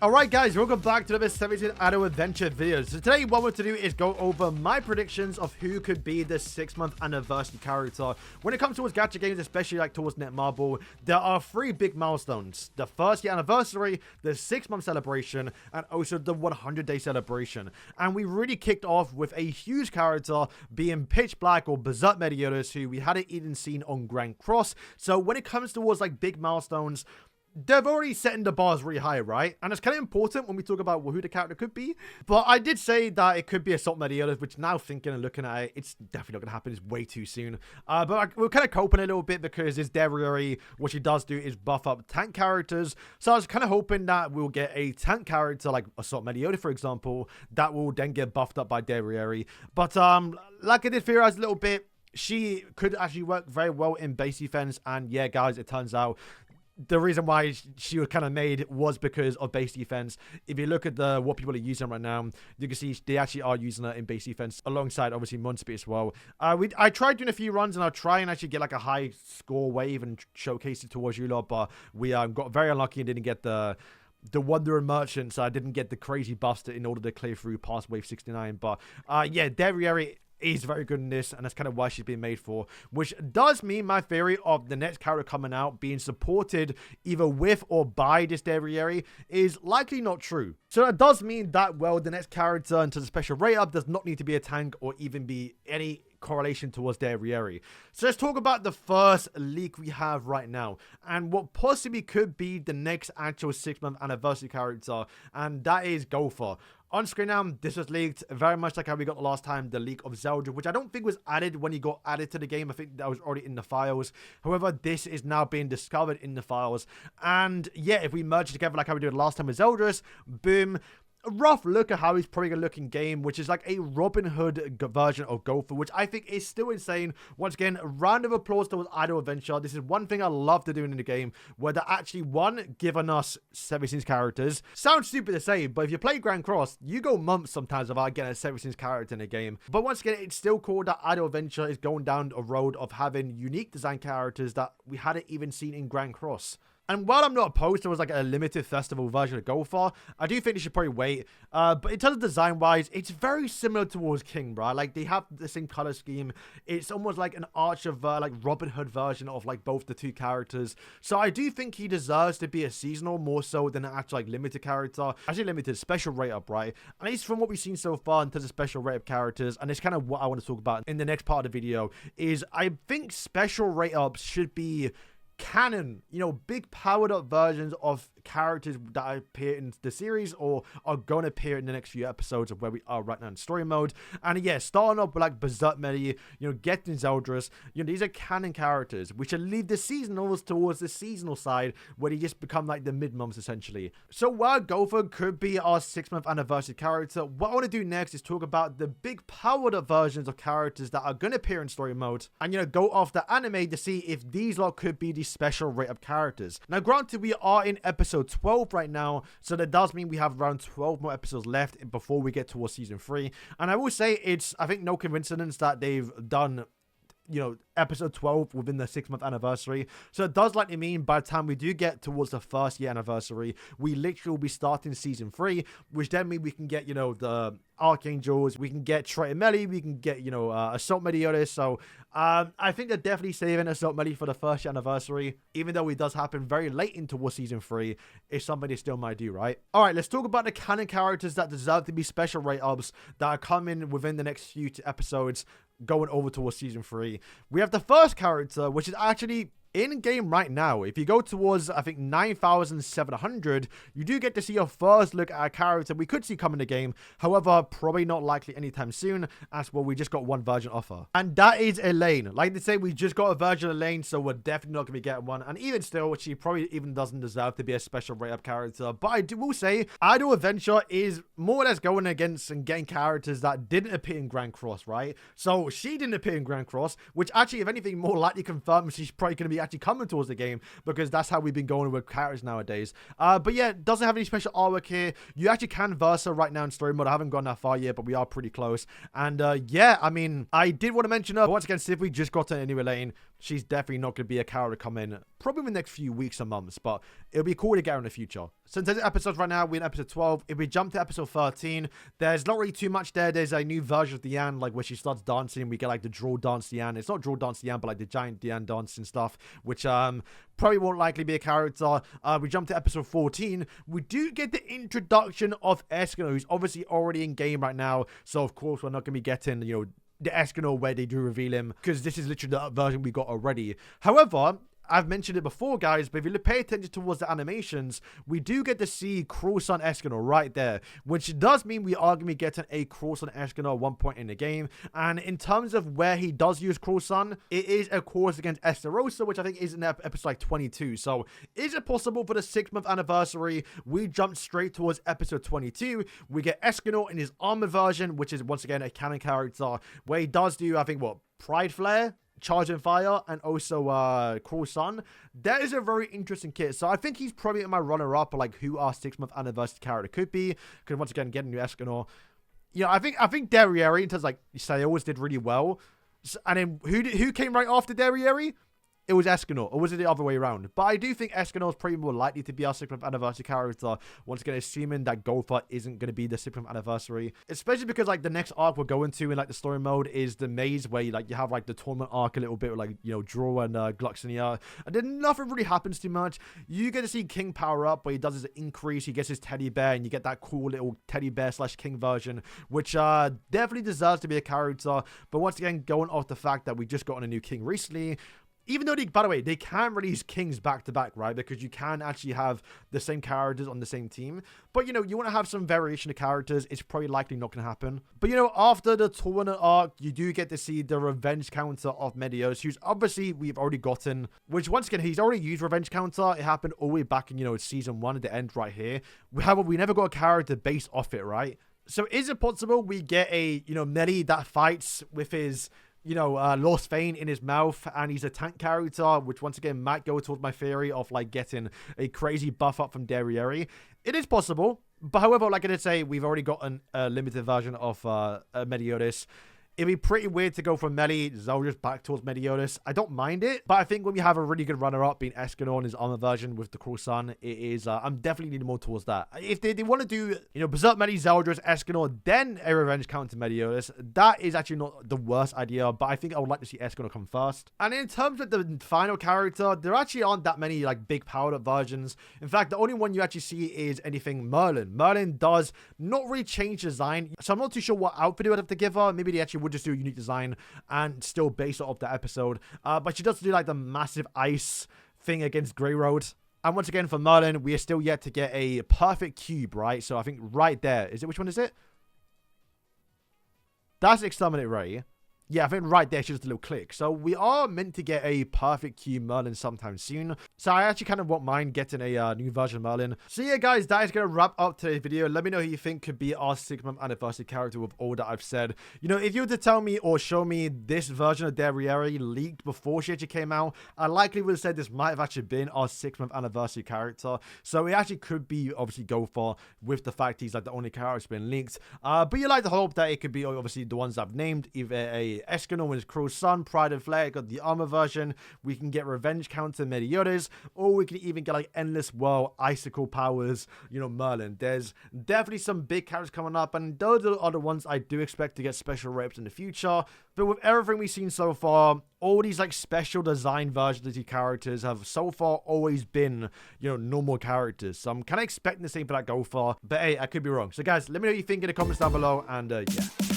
Alright guys, welcome back to the 17 Adult Adventure videos. So today what we're to do is go over my predictions of who could be the 6-month anniversary character. When it comes towards gacha games, especially like towards Netmarble, there are 3 big milestones. The 1st year anniversary, the 6-month celebration, and also the 100-day celebration. And we really kicked off with a huge character being Pitch Black or Berserk Meliodas, who we hadn't even seen on Grand Cross. So when it comes towards like big milestones, they've already setting the bars really high, right? And it's kind of important when we talk about who the character could be. But I did say that it could be Assault Meliodas, which now thinking and looking at it, it's definitely not going to happen. It's way too soon. But we're kind of coping a little bit because this Derriere, what she does do is buff up tank characters. So I was kind of hoping that we'll get a tank character like Assault Meliodas, for example, that will then get buffed up by Derriere. But like I did theorize a little bit, she could actually work very well in base defense. And yeah, guys, it turns out the reason why she was kind of made was because of base defense. If you look at what people are using right now, you can see they actually are using her in base defense alongside obviously Munspeed as well. I tried doing a few runs and I'll try and actually get like a high score wave and showcase it towards you lot, but we got very unlucky and didn't get the Wandering Merchant, so I didn't get the crazy buster in order to clear through past wave 69. But yeah, Derriere is very good in this, and that's kind of why she's being made for, which does mean my theory of the next character coming out being supported either with or by this Derriere is likely not true. So that does mean that, well, the next character into the special rate up does not need to be a tank or even be any correlation towards Derriere. So let's talk about the first leak we have right now and what possibly could be the next actual 6-month anniversary character, and that is Gopher. On screen now, this was leaked very much like how we got the last time, the leak of Zeldra, which I don't think was added when he got added to the game. I think that was already in the files. However, this is now being discovered in the files. And yeah, if we merge it together like how we did last time with Zeldris, boom. A rough look at how he's probably going to look in game, which is like a Robin Hood version of Gopher, which I think is still insane. Once again, a round of applause towards Idle Adventure. This is one thing I love to do in the game, where they're actually, one, giving us 17 characters. Sounds stupid to say, but if you play Grand Cross, you go months sometimes without getting a 17 character in a game. But once again, it's still cool that Idle Adventure is going down a road of having unique design characters that we hadn't even seen in Grand Cross. And while I'm not opposed to like a limited festival version of Gopher, I do think they should probably wait. But in terms of design-wise, it's very similar towards King, bro. Like, they have the same color scheme. It's almost like an Archer, like Robin Hood version of like both the two characters. So I do think he deserves to be a seasonal more so than an actual like limited character. Actually, limited special rate up, right? At least from what we've seen so far in terms of special rate up characters, and it's kind of what I want to talk about in the next part of the video, is I think special rate ups should be canon, you know, big powered up versions of characters that appear in the series or are going to appear in the next few episodes of where we are right now in story mode. And yeah, starting up with like Berserk Meli, you know, getting Zeldris, you know, these are canon characters. We should leave the seasonals towards the seasonal side where they just become like the mid-months essentially. So while Gopher could be our 6-month anniversary character, what I want to do next is talk about the big powered up versions of characters that are going to appear in story mode and, you know, go off the anime to see if these lot could be the special rate up characters. Now granted, we are in episode 12 right now, so that does mean we have around 12 more episodes left before we get towards season 3. And I will say it's, I think, no coincidence that they've done, you know, episode 12 within the 6-month anniversary. So it does likely mean by the time we do get towards the 1st year anniversary, we literally will be starting season 3, which then means we can get, you know, the Archangels, we can get Traitor Meli, we can get, you know, Assault Meliodas. So I think they're definitely saving Assault Meli for the 1st year anniversary, even though it does happen very late into season 3. It's something they still might do, right? All right, let's talk about the canon characters that deserve to be special rate ups that are coming within the next few episodes going over towards season 3. We have the first character, which is actually in game right now. If you go towards, I think, 9,700, you do get to see your first look at a character we could see come in the game. However, probably not likely anytime soon, as well, we just got one version offer. And that is Elaine. Like they say, we just got a version of Elaine, so we're definitely not going to be getting one. And even still, she probably even doesn't deserve to be a special rate up character. But I will say, Idle Adventure is more or less going against and getting characters that didn't appear in Grand Cross, right? So she didn't appear in Grand Cross, which actually, if anything, more likely confirms she's probably going to be actually coming towards the game, because that's how we've been going with characters nowadays. But yeah, doesn't have any special artwork here. You actually can verse her right now in story mode. I haven't gone that far yet, but we are pretty close. And yeah, I mean, I did want to mention her, but once again, Sivy just got an anyway lane. she's definitely not going to be a character to come in probably in the next few weeks or months, but it'll be cool to get her in the future. So in terms of episodes right now, we're in episode 12. If we jump to episode 13, there's not really too much there. There's a new version of Diane, like where she starts dancing. We get like the draw dance Diane. It's not draw dance Diane, but like the giant Diane dance and stuff, which probably won't likely be a character. We jump to episode 14. We do get the introduction of Eskimo, who's obviously already in game right now. So of course we're not going to be getting, you know, the Eskimo where they do reveal him, because this is literally the version we got already. However, I've mentioned it before, guys, but if you pay attention towards the animations, we do get to see Cruelson Eskimo right there, which does mean we are going to be getting a Cruelson Eskimo at one point in the game. And in terms of where he does use Cruelson, it is, of course, against Esterosa, which I think is in episode like 22. So is it possible for the 6-month anniversary, we jump straight towards episode 22, we get Eskimo in his armor version, which is once again a canon character, where he does do, I think, what, Pride Flare? Charge and Fire, and also Cruel Sun. That is a very interesting kit. So I think he's probably in my runner-up of like who our 6-month anniversary character could be. Because once again, getting new Escanor. You know, I think Derriere, in terms of like sales, did really well. So, and then who came right after Derriere? It was Escanor, or was it the other way around? But I do think Escanor is probably more likely to be our 6th anniversary character. Once again, assuming that Gopher isn't going to be the 6th anniversary. Especially because, like, the next arc we're going to in, like, the story mode is the maze, where, you have, like, the tournament arc a little bit with, like, you know, Draw and Gluxinia. And then nothing really happens too much. You get to see King power up, where he does his increase, he gets his teddy bear, and you get that cool little teddy bear / King version, which definitely deserves to be a character. But once again, going off the fact that we just got on a new King recently, even though, by the way, they can release Kings back-to-back, right? Because you can actually have the same characters on the same team. But, you know, you want to have some variation of characters. It's probably likely not going to happen. But, you know, after the tournament arc, you do get to see the revenge counter of Medios, who's obviously we've already gotten. Which, once again, he's already used revenge counter. It happened all the way back in, you know, season 1 at the end right here. However, we never got a character based off it, right? So, is it possible we get a, you know, Medi that fights with his, you know, Lost Vein in his mouth, and he's a tank character, which once again might go towards my theory of, like, getting a crazy buff up from Derriere. It is possible, but however, like I did say, we've already gotten a limited version of Meliodas. It'd be pretty weird to go from Meli Zeldris back towards Meliodas. I don't mind it, but I think when we have a really good runner-up being Escanor in his armor version with the Cruel Sun, it is, I'm definitely leaning more towards that. If they want to do, you know, Berserk Meli Zeldris, Escanor, then a revenge counter Meliodas, that is actually not the worst idea, but I think I would like to see Escanor come first. And in terms of the final character, there actually aren't that many, like, big powered up versions. In fact, the only one you actually see is anything Merlin. Merlin does not really change design, so I'm not too sure what outfit they would have to give her. Maybe they actually would just do a unique design and still base it off the episode. But she does do like the massive ice thing against Grey Road. And once again, for Merlin, we are still yet to get a perfect cube, right? So I think right there, is it, which one is it? That's Exterminate Ray. Yeah, I think right there, it's just a little click. So we are meant to get a perfect cube Merlin sometime soon. So I actually kind of won't mind getting a new version of Merlin. So yeah, guys, that is going to wrap up today's video. Let me know who you think could be our 6th anniversary character with all that I've said. You know, if you were to tell me or show me this version of Derriere leaked before she actually came out, I likely would have said this might have actually been our 6th anniversary character. So it actually could be, obviously, Gopher with the fact he's like the only character that's been leaked. But you like to hope that it could be, obviously, the ones I've named, either a Escanor with his Cruel Sun, Pride and Flare, got the armor version. We can get revenge counter Meliodas, or we can even get like Endless Whirl, Icicle powers, you know, Merlin. There's definitely some big characters coming up, and those are the ones I do expect to get special reps in the future. But with everything we've seen so far, all these like special design versions of these characters have so far always been, you know, normal characters. So I'm kind of expecting the same for that Gopher, but hey, I could be wrong. So guys, let me know what you think in the comments down below, and yeah.